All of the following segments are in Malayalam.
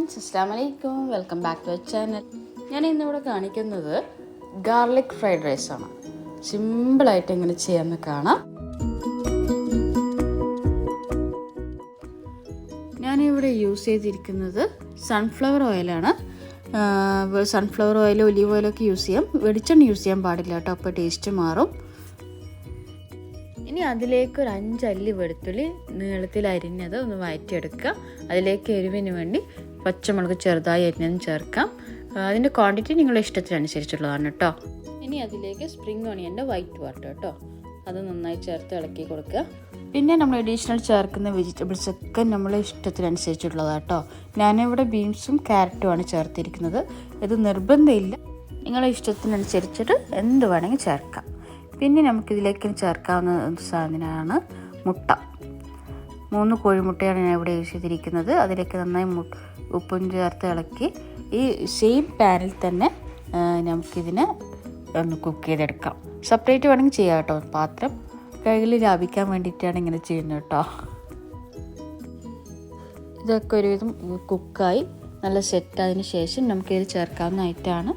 ഫ്രണ്ട്സ്, അസ്സലാമു അലൈക്കും. Welcome back to our channel. ഞാൻ ഇന്നിവിടെ കാണിക്കുന്നത് ഗാർലിക് ഫ്രൈഡ് റൈസാണ്. സിമ്പിളായിട്ട് എങ്ങനെ ചെയ്യാമെന്ന് കാണാം. ഞാനിവിടെ യൂസ് ചെയ്തിരിക്കുന്നത് സൺഫ്ലവർ ഓയിലാണ്. സൺഫ്ലവർ ഓയിൽ, ഒലീവ് ഓയിലൊക്കെ യൂസ് ചെയ്യാം. വെളിച്ചെണ്ണ യൂസ് ചെയ്യാൻ പാടില്ല കേട്ടോ, അപ്പോൾ ടേസ്റ്റ് മാറും. ഇനി അതിലേക്ക് ഒരു 5 അല്ലി വെളുത്തുള്ളി നീളത്തിൽ അരിഞ്ഞത് ഒന്ന് വഴറ്റിയെടുക്കുക. അതിലേക്ക് എരിവിന് വേണ്ടി പച്ചമുളക് ചെറുതായി അരിഞ്ഞതും ചേർക്കാം. അതിൻ്റെ ക്വാണ്ടിറ്റി നിങ്ങളുടെ ഇഷ്ടത്തിനനുസരിച്ചുള്ളതാണ് കേട്ടോ. ഇനി അതിലേക്ക് സ്പ്രിംഗ് ഓണിയൻ്റെ വൈറ്റ് വാട്ടർ കേട്ടോ, അത് നന്നായി ചേർത്ത് ഇളക്കി കൊടുക്കുക. പിന്നെ നമ്മൾ അഡീഷണൽ ചേർക്കുന്ന വെജിറ്റബിൾസ് ഒക്കെ നമ്മളെ ഇഷ്ടത്തിനനുസരിച്ചുള്ളതാണ് കേട്ടോ. ഞാനിവിടെ ബീൻസും ക്യാരറ്റുമാണ് ചേർത്തിരിക്കുന്നത്. ഇത് നിർബന്ധമില്ല, നിങ്ങളുടെ ഇഷ്ടത്തിനനുസരിച്ചിട്ട് എന്ത് വേണമെങ്കിൽ ചേർക്കാം. പിന്നെ നമുക്കിതിലേക്ക് ചേർക്കാവുന്ന സാധനമാണ് മുട്ട. 3 കോഴിമുട്ടയാണ് ഞാൻ ഇവിടെ യൂസ് ചെയ്തിരിക്കുന്നത്. അതിലേക്ക് നന്നായി ഉപ്പും ചേർത്ത് ഇളക്കി ഈ സെയിം പാനിൽ തന്നെ നമുക്കിതിനെ ഒന്ന് കുക്ക് ചെയ്തെടുക്കാം. സെപ്പറേറ്റ് വേണമെങ്കിൽ ചെയ്യാം കേട്ടോ. പാത്രം കയ്യിൽ ലാഭിക്കാൻ വേണ്ടിയിട്ടാണ് ഇങ്ങനെ ചെയ്യുന്നത് കേട്ടോ. ഇതൊക്കെ ഒരുവിധം കുക്കായി നല്ല സെറ്റായതിനു ശേഷം നമുക്കിതിൽ ചേർക്കാവുന്ന ഐറ്റമാണ്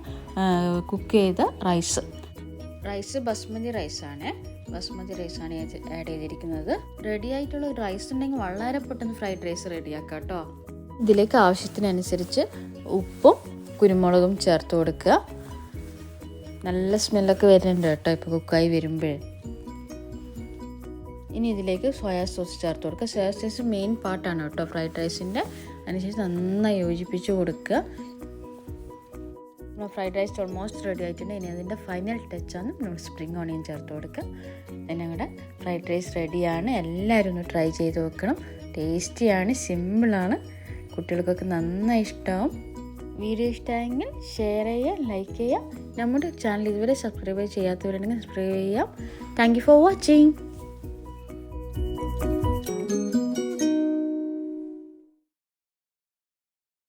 കുക്ക് ചെയ്ത റൈസ് ബസ്മതി റൈസാണ് ആഡ് ചെയ്തിരിക്കുന്നത്. റെഡി ആയിട്ടുള്ള റൈസ് ഉണ്ടെങ്കിൽ വളരെ പെട്ടെന്ന് ഫ്രൈഡ് റൈസ് റെഡിയാക്കാം കേട്ടോ. ഇതിലേക്ക് ആവശ്യത്തിനനുസരിച്ച് ഉപ്പും കുരുമുളകും ചേർത്ത് കൊടുക്കുക. നല്ല സ്മെല്ലൊക്കെ വരുന്നുണ്ട് കേട്ടോ ഇപ്പോൾ കുക്കായി വരുമ്പോൾ. ഇനി ഇതിലേക്ക് സോയാ സോസ് ചേർത്ത് കൊടുക്കുക. സോയാ സോസ് മെയിൻ പാർട്ടാണ് കേട്ടോ ഫ്രൈഡ് റൈസിൻ്റെ. അതിനുശേഷം നന്നായി യോജിപ്പിച്ച് കൊടുക്കുക. ഫ്രൈഡ് റൈസ് ഓൾമോസ്റ്റ് റെഡി ആയിട്ടുണ്ട്. ഇനി അതിൻ്റെ ഫൈനൽ ടച്ചാണ് നമ്മൾ സ്പ്രിംഗ് ഓണിയൻ ചേർത്ത് കൊടുക്കുക. ഞങ്ങളുടെ ഫ്രൈഡ് റൈസ് റെഡിയാണ്. എല്ലാവരും ഒന്ന് ട്രൈ ചെയ്ത് വെക്കണം. ടേസ്റ്റിയാണ്, സിമ്പിളാണ്, കുട്ടികൾക്കൊക്കെ നന്നായി ഇഷ്ടമാവും. വീഡിയോ ഇഷ്ടമായെങ്കിൽ ഷെയർ ചെയ്യുക, ലൈക്ക് ചെയ്യുക. നമ്മുടെ ചാനൽ ഇതുവരെ സബ്സ്ക്രൈബ് ചെയ്യാത്തവരുണ്ടെങ്കിൽ സബ്സ്ക്രൈബ് ചെയ്യാം. Thank you for watching.